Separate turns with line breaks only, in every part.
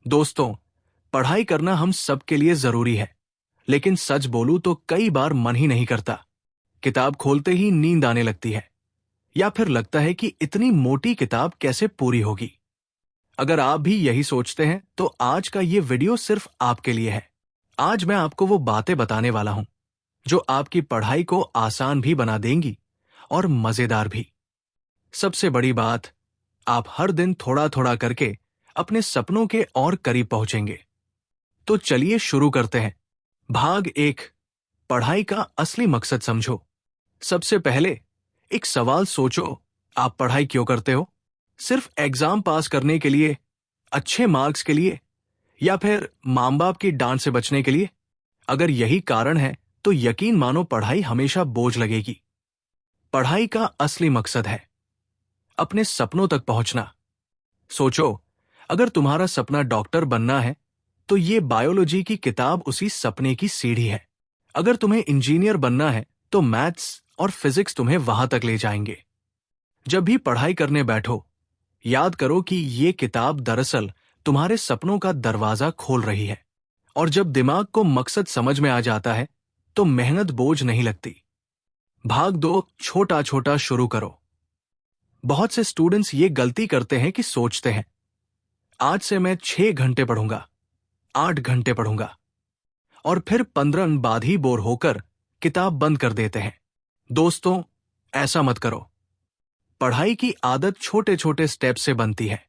दोस्तों, पढ़ाई करना हम सबके लिए जरूरी है, लेकिन सच बोलूं तो कई बार मन ही नहीं करता। किताब खोलते ही नींद आने लगती है, या फिर लगता है कि इतनी मोटी किताब कैसे पूरी होगी। अगर आप भी यही सोचते हैं तो आज का ये वीडियो सिर्फ आपके लिए है। आज मैं आपको वो बातें बताने वाला हूं जो आपकी पढ़ाई को आसान भी बना देंगी और मजेदार भी। सबसे बड़ी बात, आप हर दिन थोड़ा थोड़ा करके अपने सपनों के और करीब पहुंचेंगे। तो चलिए शुरू करते हैं। भाग 1, पढ़ाई का असली मकसद समझो। सबसे पहले एक सवाल सोचो, आप पढ़ाई क्यों करते हो? सिर्फ एग्जाम पास करने के लिए, अच्छे मार्क्स के लिए, या फिर मां बाप की डांट से बचने के लिए? अगर यही कारण है तो यकीन मानो पढ़ाई हमेशा बोझ लगेगी। पढ़ाई का असली मकसद है अपने सपनों तक पहुंचना। सोचो, अगर तुम्हारा सपना डॉक्टर बनना है तो ये बायोलॉजी की किताब उसी सपने की सीढ़ी है। अगर तुम्हें इंजीनियर बनना है तो मैथ्स और फिजिक्स तुम्हें वहां तक ले जाएंगे। जब भी पढ़ाई करने बैठो, याद करो कि ये किताब दरअसल तुम्हारे सपनों का दरवाजा खोल रही है। और जब दिमाग को मकसद समझ में आ जाता है तो मेहनत बोझ नहीं लगती। भाग 2, छोटा छोटा शुरू करो। बहुत से स्टूडेंट्स ये गलती करते हैं कि सोचते हैं, आज से मैं 6 घंटे पढ़ूंगा, 8 घंटे पढ़ूंगा, और फिर 15 दिन बाद ही बोर होकर किताब बंद कर देते हैं। दोस्तों, ऐसा मत करो। पढ़ाई की आदत छोटे छोटे स्टेप से बनती है।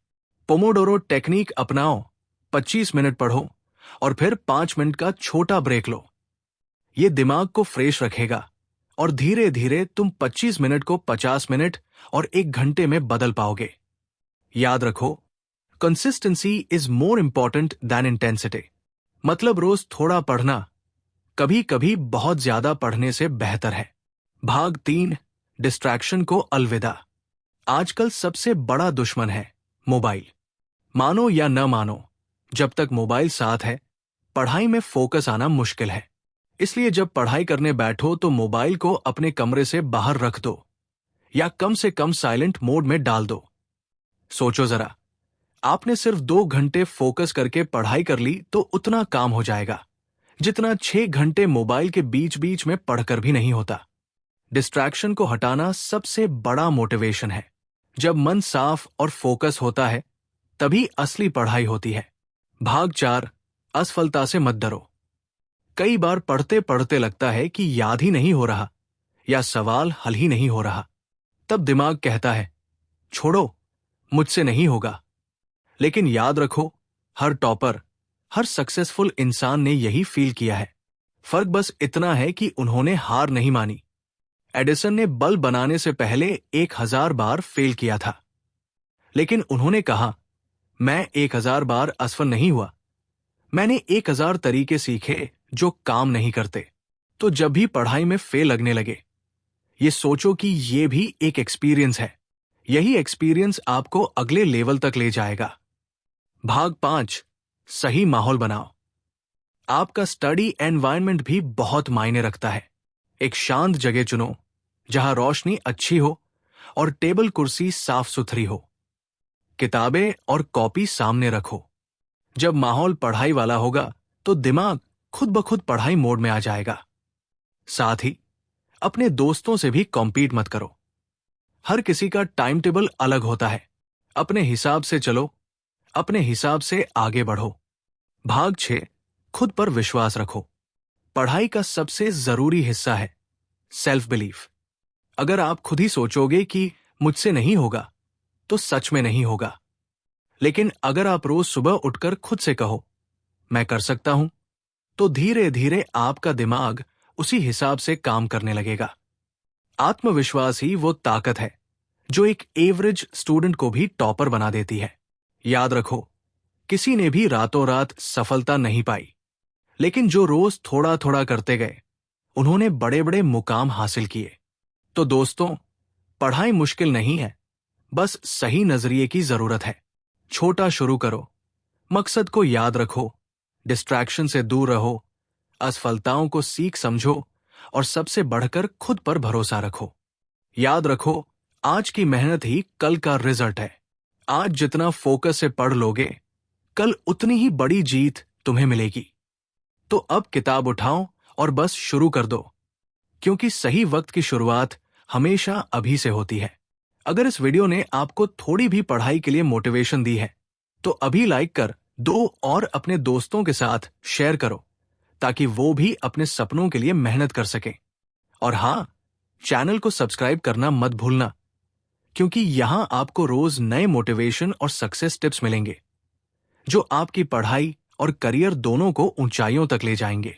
पोमोडोरो टेक्निक अपनाओ, 25 मिनट पढ़ो और फिर 5 मिनट का छोटा ब्रेक लो। ये दिमाग को फ्रेश रखेगा और धीरे धीरे तुम 25 मिनट को 50 मिनट और 1 घंटे में बदल पाओगे। याद रखो, consistency is more important than intensity. मतलब रोज थोड़ा पढ़ना कभी कभी बहुत ज्यादा पढ़ने से बेहतर है। भाग 3, डिस्ट्रैक्शन को अलविदा। आजकल सबसे बड़ा दुश्मन है मोबाइल। मानो या न मानो, जब तक मोबाइल साथ है पढ़ाई में फोकस आना मुश्किल है। इसलिए जब पढ़ाई करने बैठो तो मोबाइल को अपने कमरे से बाहर रख दो, या कम से कम साइलेंट मोड में डाल दो। सोचो जरा, आपने सिर्फ 2 घंटे फोकस करके पढ़ाई कर ली तो उतना काम हो जाएगा जितना 6 घंटे मोबाइल के बीच बीच में पढ़कर भी नहीं होता। डिस्ट्रैक्शन को हटाना सबसे बड़ा मोटिवेशन है। जब मन साफ और फोकस होता है तभी असली पढ़ाई होती है। भाग 4, असफलता से मत डरो। कई बार पढ़ते पढ़ते लगता है कि याद ही नहीं हो रहा या सवाल हल ही नहीं हो रहा। तब दिमाग कहता है, छोड़ो, मुझसे नहीं होगा। लेकिन याद रखो, हर टॉपर, हर सक्सेसफुल इंसान ने यही फील किया है। फर्क बस इतना है कि उन्होंने हार नहीं मानी। एडिसन ने बल्ब बनाने से पहले 1000 बार फेल किया था, लेकिन उन्होंने कहा, मैं 1000 बार असफल नहीं हुआ, मैंने 1000 तरीके सीखे जो काम नहीं करते। तो जब भी पढ़ाई में फेल लगने लगे, ये सोचो कि ये भी एक एक्सपीरियंस है। यही एक्सपीरियंस आपको अगले लेवल तक ले जाएगा। भाग 5, सही माहौल बनाओ। आपका स्टडी एनवायरनमेंट भी बहुत मायने रखता है। एक शांत जगह चुनो जहां रोशनी अच्छी हो और टेबल कुर्सी साफ सुथरी हो। किताबें और कॉपी सामने रखो। जब माहौल पढ़ाई वाला होगा तो दिमाग खुद ब खुद पढ़ाई मोड में आ जाएगा। साथ ही अपने दोस्तों से भी कॉम्पीट मत करो। हर किसी का टाइम टेबल अलग होता है। अपने हिसाब से चलो, अपने हिसाब से आगे बढ़ो। भाग 6, खुद पर विश्वास रखो। पढ़ाई का सबसे जरूरी हिस्सा है सेल्फ बिलीफ। अगर आप खुद ही सोचोगे कि मुझसे नहीं होगा तो सच में नहीं होगा। लेकिन अगर आप रोज सुबह उठकर खुद से कहो, मैं कर सकता हूं, तो धीरे धीरे आपका दिमाग उसी हिसाब से काम करने लगेगा। आत्मविश्वास ही वो ताकत है जो एक एवरेज स्टूडेंट को भी टॉपर बना देती है। याद रखो, किसी ने भी रातों रात सफलता नहीं पाई, लेकिन जो रोज थोड़ा थोड़ा करते गए उन्होंने बड़े बड़े मुकाम हासिल किए। तो दोस्तों, पढ़ाई मुश्किल नहीं है, बस सही नजरिए की जरूरत है। छोटा शुरू करो, मकसद को याद रखो, डिस्ट्रैक्शन से दूर रहो, असफलताओं को सीख समझो और सबसे बढ़कर खुद पर भरोसा रखो। याद रखो, आज की मेहनत ही कल का रिजल्ट है। आज जितना फोकस से पढ़ लोगे, कल उतनी ही बड़ी जीत तुम्हें मिलेगी। तो अब किताब उठाओ और बस शुरू कर दो, क्योंकि सही वक्त की शुरुआत हमेशा अभी से होती है। अगर इस वीडियो ने आपको थोड़ी भी पढ़ाई के लिए मोटिवेशन दी है, तो अभी लाइक कर दो और अपने दोस्तों के साथ शेयर करो, ताकि वो भी अपने सपनों के लिए मेहनत कर सकें। और हाँ, चैनल को सब्सक्राइब करना मत भूलना, क्योंकि यहां आपको रोज नए मोटिवेशन और सक्सेस टिप्स मिलेंगे, जो आपकी पढ़ाई और करियर दोनों को ऊंचाइयों तक ले जाएंगे।